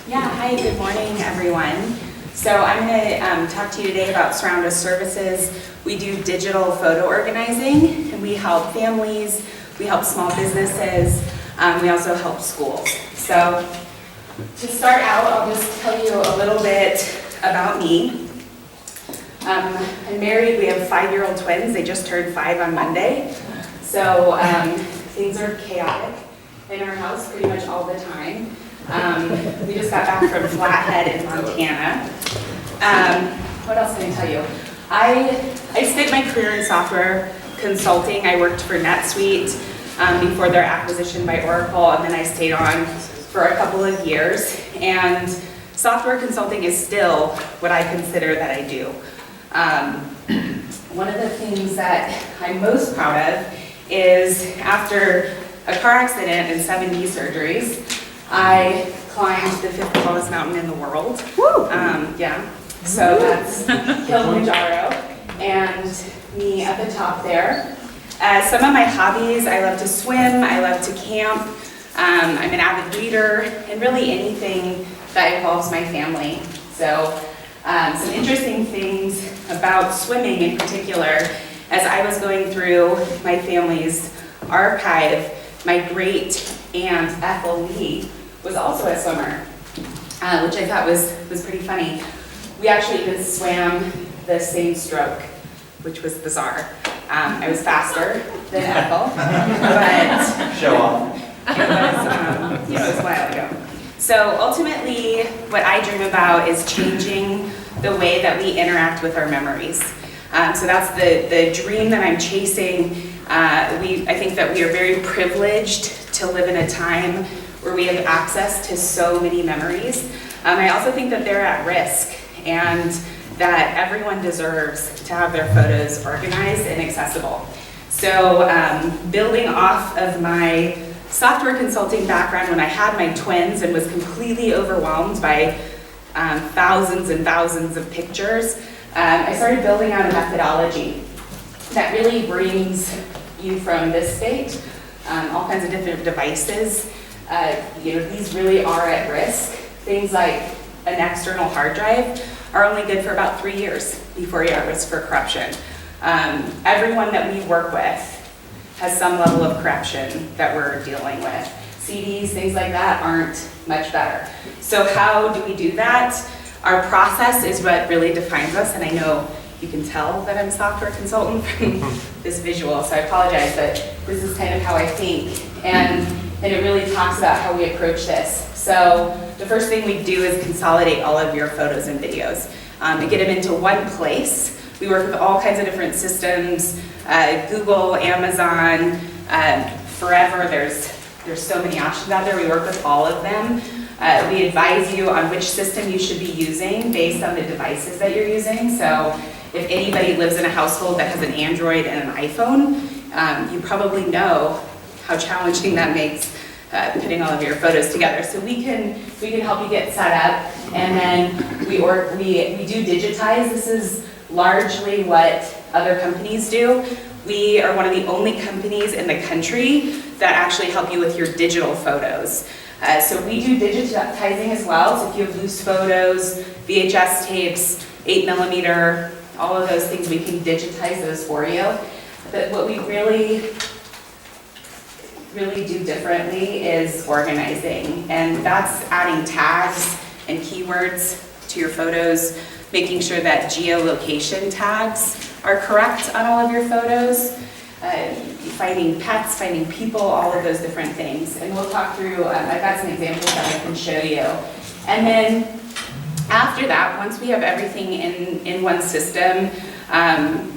Yeah, hi, good morning, everyone. So I'm going to talk to you today about SurroundUs services. We do digital photo organizing, and we help families, we help small businesses, we also help schools. So to start out, I'll just tell you a little bit about me. I'm married, we have 5-year-old twins. They just turned 5 on Monday. So things are chaotic in our house pretty much all the time. We just got back from Flathead in Montana. What else can I tell you? I spent my career in software consulting. I worked for NetSuite before their acquisition by Oracle, and then I stayed on for a couple of years. And software consulting is still what I consider that I do. One of the things that I'm most proud of is after a car accident and 7 knee surgeries, I climbed the 5th tallest mountain in the world. Yeah, so that's Kilimanjaro, and me at the top there. Some of my hobbies, I love to swim, I love to camp, I'm an avid reader, and really anything that involves my family. So some interesting things about swimming in particular, as I was going through my family's archive, my great aunt Ethel Lee was also a swimmer, which I thought was pretty funny. We actually even swam the same stroke, which was bizarre. I was faster than Ethel, but show off. It was a while ago. So ultimately, what I dream about is changing the way that we interact with our memories. So that's the dream that I'm chasing. I think that we are very privileged to live in a time where we have access to so many memories. I also think that they're at risk, and that everyone deserves to have their photos organized and accessible. So building off of my software consulting background when I had my twins and was completely overwhelmed by thousands and thousands of pictures, I started building out a methodology that really brings you from this state, all kinds of different devices. These really are at risk. Things like an external hard drive are only good for about 3 years before you're at risk for corruption. Everyone that we work with has some level of corruption that we're dealing with. CDs, things like that aren't much better. So how do we do that? Our process is what really defines us, and I know you can tell that I'm a software consultant from this visual, so I apologize, but this is kind of how I think, and it really talks about how we approach this. So the first thing we do is consolidate all of your photos and videos and get them into one place. We work with all kinds of different systems, Google, Amazon, Forever, there's so many options out there. We work with all of them. We advise you on which system you should be using based on the devices that you're using. So if anybody lives in a household that has an Android and an iPhone, you probably know how challenging that makes putting all of your photos together. So we can help you get set up, and then we do digitize. This is largely what other companies do. We are one of the only companies in the country that actually help you with your digital photos. So we do digitizing as well. So if you have loose photos, VHS tapes, 8mm, all of those things, we can digitize those for you. But what we really do differently is organizing, and that's adding tags and keywords to your photos, making sure that geolocation tags are correct on all of your photos, finding pets, finding people, all of those different things. And we'll talk through, I've got some examples that I can show you. And then after that, once we have everything in one system,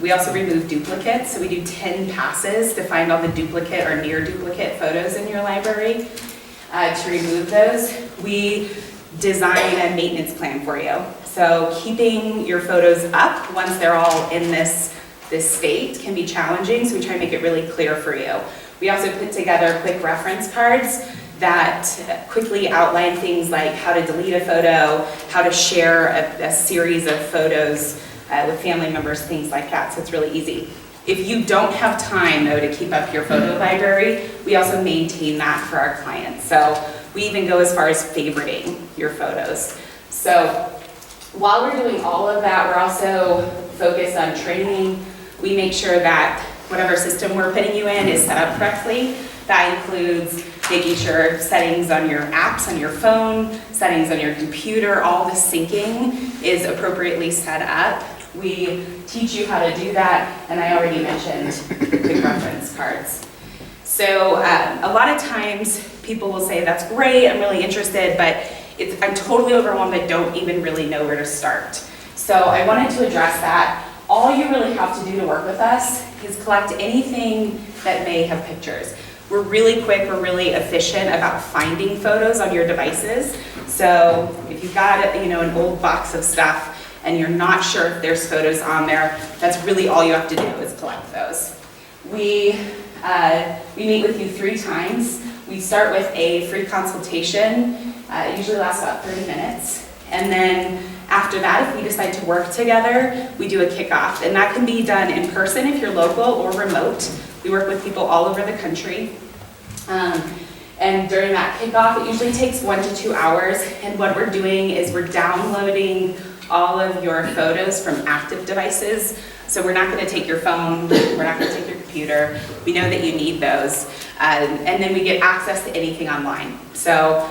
we also remove duplicates. So we do 10 passes to find all the duplicate or near duplicate photos in your library. To remove those, we design a maintenance plan for you. So keeping your photos up once they're all in this state can be challenging, so we try to make it really clear for you. We also put together quick reference cards that quickly outline things like how to delete a photo, how to share a series of photos with family members, things like that, so it's really easy. If you don't have time, though, to keep up your photo library, we also maintain that for our clients. So we even go as far as favoriting your photos. So while we're doing all of that, we're also focused on training. We make sure that whatever system we're putting you in is set up correctly. That includes making sure settings on your apps on your phone, settings on your computer, all the syncing is appropriately set up. We teach you how to do that, and I already mentioned quick reference cards. So a lot of times people will say, that's great, I'm really interested, but I'm totally overwhelmed, I don't even really know where to start. So I wanted to address that. All you really have to do to work with us is collect anything that may have pictures. We're really quick, we're really efficient about finding photos on your devices. So if you've got an old box of stuff and you're not sure if there's photos on there, that's really all you have to do is collect those. We meet with you 3 times. We start with a free consultation. It usually lasts about 30 minutes. And then after that, if we decide to work together, we do a kickoff. And that can be done in person if you're local or remote. We work with people all over the country. And during that kickoff, it usually takes 1 to 2 hours. And what we're doing is we're downloading all of your photos from active devices. So we're not going to take your phone, we're not going to take your computer. We know that you need those. And then we get access to anything online. So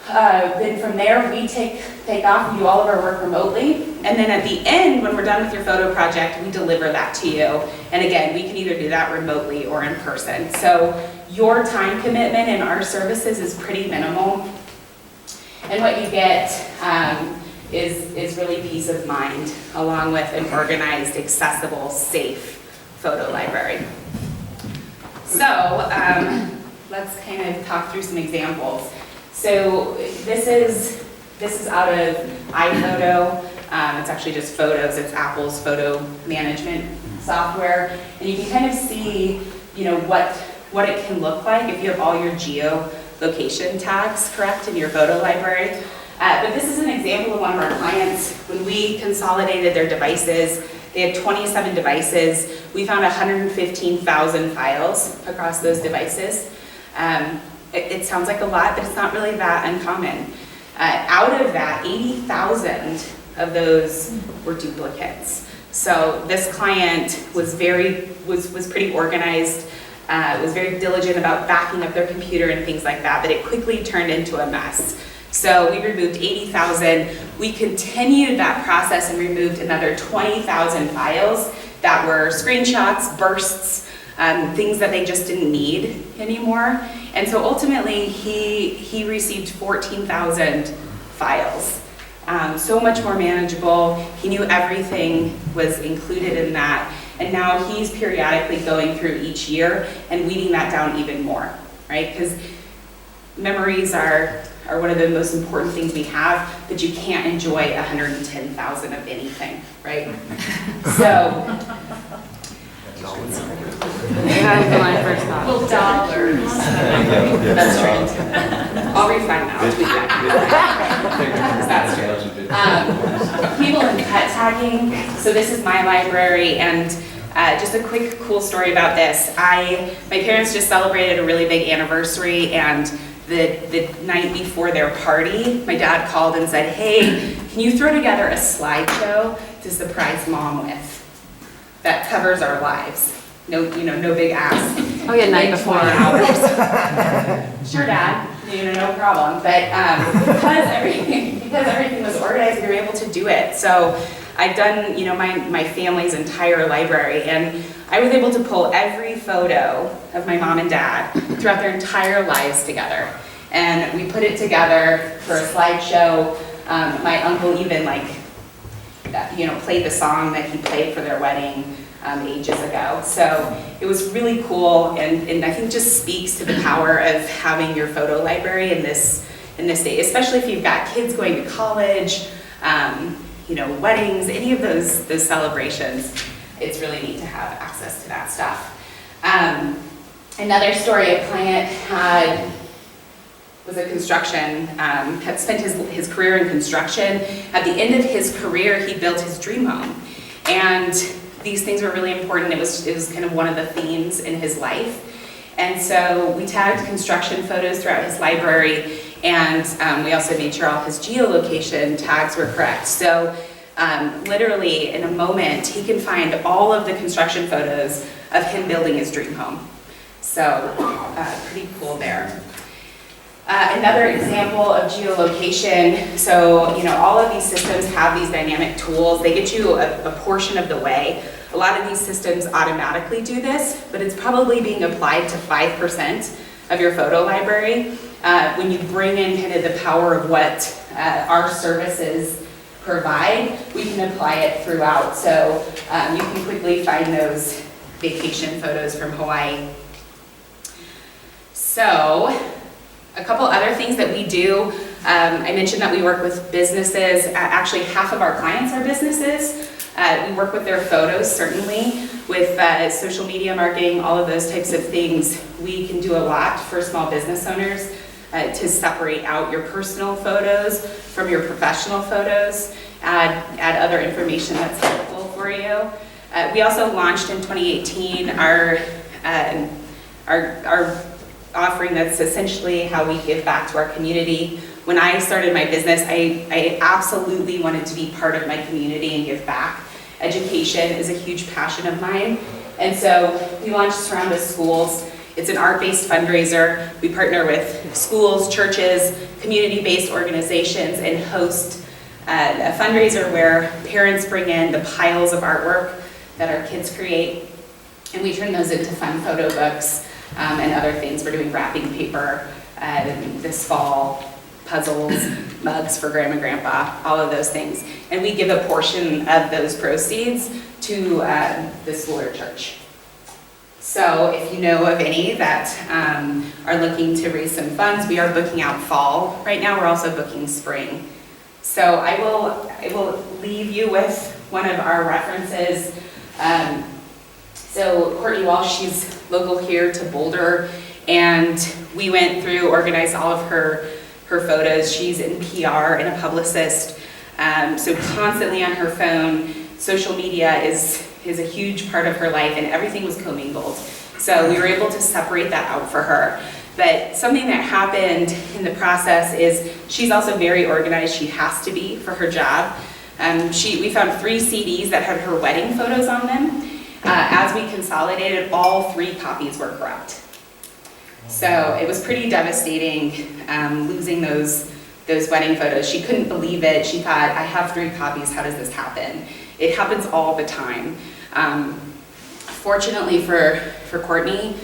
then from there, we take off, we do all of our work remotely. And then at the end, when we're done with your photo project, we deliver that to you. And again, we can either do that remotely or in person. So your time commitment in our services is pretty minimal. And what you get is really peace of mind, along with an organized, accessible, safe photo library. So let's kind of talk through some examples. So this is out of iPhoto. It's actually just photos. It's Apple's photo management software, and you can kind of see, what it can look like if you have all your geolocation tags correct in your photo library. But this is an example of one of our clients. When we consolidated their devices, they had 27 devices. We found 115,000 files across those devices. It sounds like a lot, but it's not really that uncommon. Out of that, 80,000 of those were duplicates. So this client was pretty organized, was very diligent about backing up their computer and things like that, but it quickly turned into a mess. So we removed 80,000. We continued that process and removed another 20,000 files that were screenshots, bursts, things that they just didn't need anymore. And so ultimately, he received 14,000 files. So much more manageable. He knew everything was included in that. And now he's periodically going through each year and weeding that down even more, right? Because memories are one of the most important things we have, but you can't enjoy 110,000 of anything, right? So, well, dollars. That's true. I'll refine that. I'll tweet that. That's true. People in pet tagging. So this is my library, and just a quick cool story about this. My parents just celebrated a really big anniversary, and the night before their party, my dad called and said, "Hey, can you throw together a slideshow to surprise mom with that covers our lives? No big ask." Oh yeah, night before. 20 hours. Sure, Dad. No problem. But because everything was organized, we were able to do it. So I've done my family's entire library, and I was able to pull every photo of my mom and dad throughout their entire lives together. And we put it together for a slideshow. My uncle even played the song that he played for their wedding ages ago. So it was really cool, and I think just speaks to the power of having your photo library in this day, especially if you've got kids going to college, weddings, any of those celebrations. It's really neat to have access to that stuff. Another story a client was a construction, had spent his career in construction. At the end of his career, he built his dream home. And these things were really important. It was kind of one of the themes in his life. And so we tagged construction photos throughout his library, and we also made sure all his geolocation tags were correct. So literally in a moment, he can find all of the construction photos of him building his dream home. So pretty cool there. Another example of geolocation, so all of these systems have these dynamic tools. They get you a portion of the way. A lot of these systems automatically do this, but it's probably being applied to 5% of your photo library. When you bring in kind of the power of what our services provide, we can apply it throughout. So you can quickly find those vacation photos from Hawaii. So a couple other things that we do. I mentioned that we work with businesses. Actually, half of our clients are businesses. We work with their photos, certainly, with social media marketing, all of those types of things. We can do a lot for small business owners to separate out your personal photos from your professional photos, add other information that's helpful for you. We also launched in 2018 our offering that's essentially how we give back to our community. When I started my business, I absolutely wanted to be part of my community and give back. Education is a huge passion of mine. And so we launched SurroundUs Schools. It's an art-based fundraiser. We partner with schools, churches, community-based organizations, and host a fundraiser where parents bring in the piles of artwork that our kids create, and we turn those into fun photo books and other things. We're doing wrapping paper this fall, puzzles, mugs for Grandma and Grandpa, all of those things. And we give a portion of those proceeds to the school or church. So if you know of any that are looking to raise some funds, we are booking out fall. Right now we're also booking spring. So I will leave you with one of our references. So Courtney Walsh, she's local here to Boulder, and we went through, organized all of her photos. She's in PR and a publicist, so constantly on her phone. Social media is a huge part of her life, and everything was commingled. So we were able to separate that out for her. But something that happened in the process is she's also very organized. She has to be for her job. We found 3 CDs that had her wedding photos on them. As we consolidated, all 3 copies were corrupt. So it was pretty devastating losing those wedding photos. She couldn't believe it. She thought, I have 3 copies, how does this happen? It happens all the time. Fortunately for Courtney,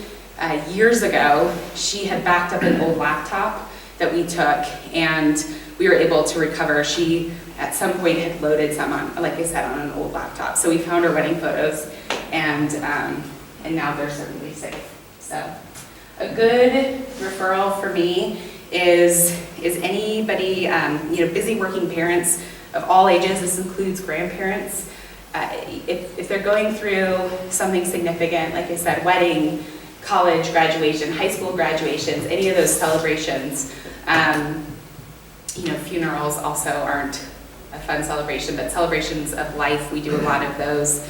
years ago, she had backed up an old laptop that we took, and we were able to recover. She, at some point, had loaded some on, like I said, on an old laptop. So we found her wedding photos, and now they're certainly safe. So a good referral for me is anybody, busy working parents of all ages. This includes grandparents. If they're going through something significant, like I said, wedding, college graduation, high school graduations, any of those celebrations, funerals also aren't a fun celebration, but celebrations of life, we do a lot of those.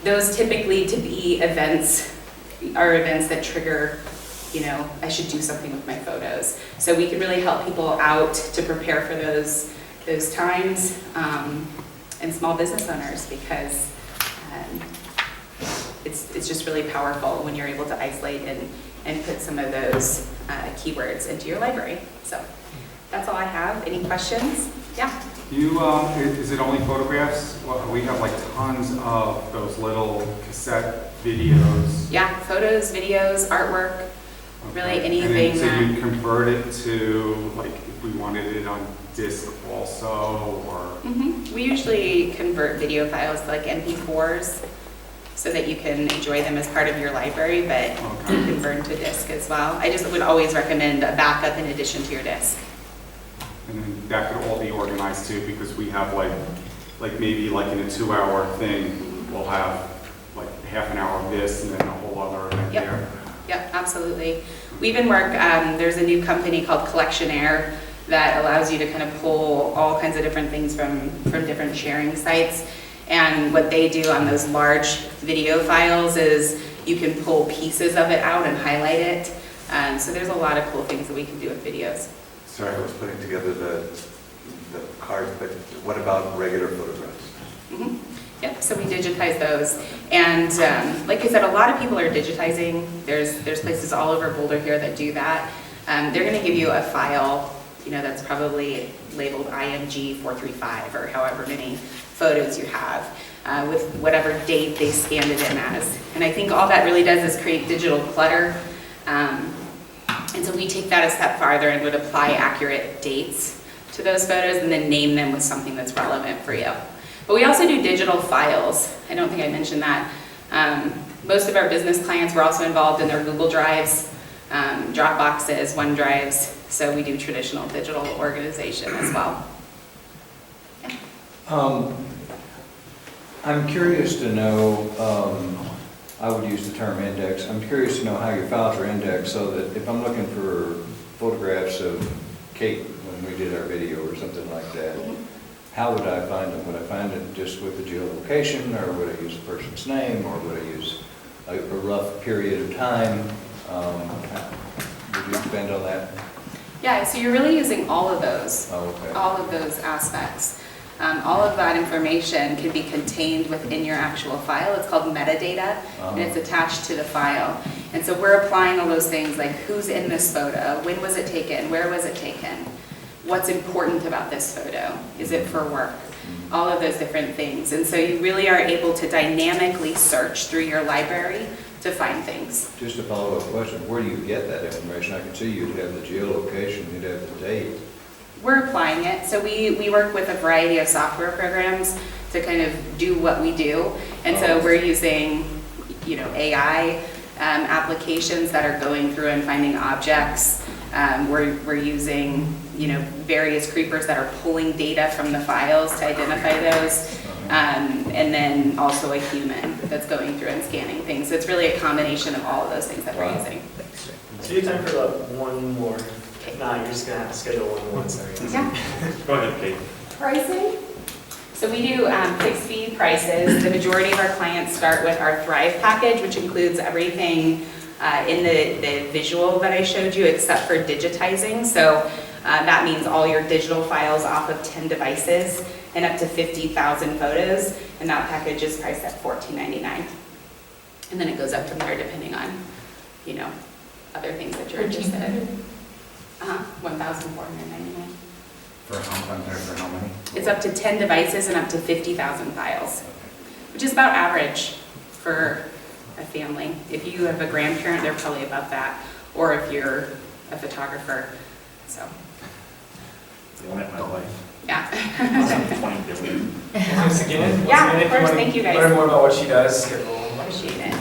Those typically to be events are events that trigger, I should do something with my photos. So we can really help people out to prepare for those times, and small business owners, because it's just really powerful when you're able to isolate and put some of those keywords into your library. So that's all I have. Any questions? Yeah. Is it only photographs? Well, we have like tons of those little cassette videos. Yeah, photos, videos, artwork, really anything. So you convert it to, like, if we wanted it on disc also, or? We usually convert video files to like MP4s so that you can enjoy them as part of your library, but you can convert to disc as well. I just would always recommend a backup in addition to your disc. And then that could all be organized too, because we have like maybe like in a 2-hour thing, we'll have like half an hour of this and then a whole other event there. Yep, absolutely. We even work, there's a new company called Collectionaire that allows you to kind of pull all kinds of different things from different sharing sites. And what they do on those large video files is You can pull pieces of it out and highlight it. So there's a lot of cool things that we can do with videos. Sorry, I was putting together the card, but what about regular photographs? Mm-hmm. Yep, so we digitize those. And like I said, a lot of people are digitizing. There's places all over Boulder here that do that. They're gonna give you a file, that's probably labeled IMG 435 or however many photos you have with whatever date they scanned it in as. And I think all that really does is create digital clutter. And so we take that a step farther and would apply accurate dates to those photos and then name them with something that's relevant for you. But we also do digital files. I don't think I mentioned that. Most of our business clients were also involved in their Google Drives, Dropboxes, OneDrives, so we do traditional digital organization as well. Yeah. I'm curious to know, I would use the term index, I'm curious to know how your files are indexed so that if I'm looking for photographs of Kate when we did our video or something like that, how would I find them? Would I find it just with the geolocation, or would I use the person's name, or would I use a rough period of time? Would you expand on that? Yeah, so you're really using all of those, Oh, okay. all of those aspects. All of that information can be contained within your actual file. It's called metadata, and it's attached to the file. And so we're applying all those things like who's in this photo, when was it taken, where was it taken, what's important about this photo, is it for work, all of those different things. And so you really are able to dynamically search through your library to find things. Just a follow-up question, where do you get that information? I can see you'd have the geolocation, you'd have the date. We're applying it. So we work with a variety of software programs to kind of do what we do. And so we're using, AI applications that are going through and finding objects. We're using, various creepers that are pulling data from the files to identify those. And then also a human that's going through and scanning things. So it's really a combination of all of those things that we're using. So you have time for one more. If not, you're just going to have to schedule one more, sorry. Yeah. Go ahead, Kate. Pricing? So we do fixed fee prices. The majority of our clients start with our Thrive package, which includes everything in the visual that I showed you except for digitizing. So that means all your digital files off of 10 devices and up to 50,000 photos. And that package is priced at $14.99. And then it goes up from there depending on, other things that you're interested in. $1,499. For how many? It's up to 10 devices and up to 50,000 files, which is about average for a family. If you have a grandparent, they're probably above that, or if you're a photographer. So. I met my wife. Yeah. 20 billion. Thanks again. Yeah, of course. Thank you guys. Learn more about what she does. Appreciate it.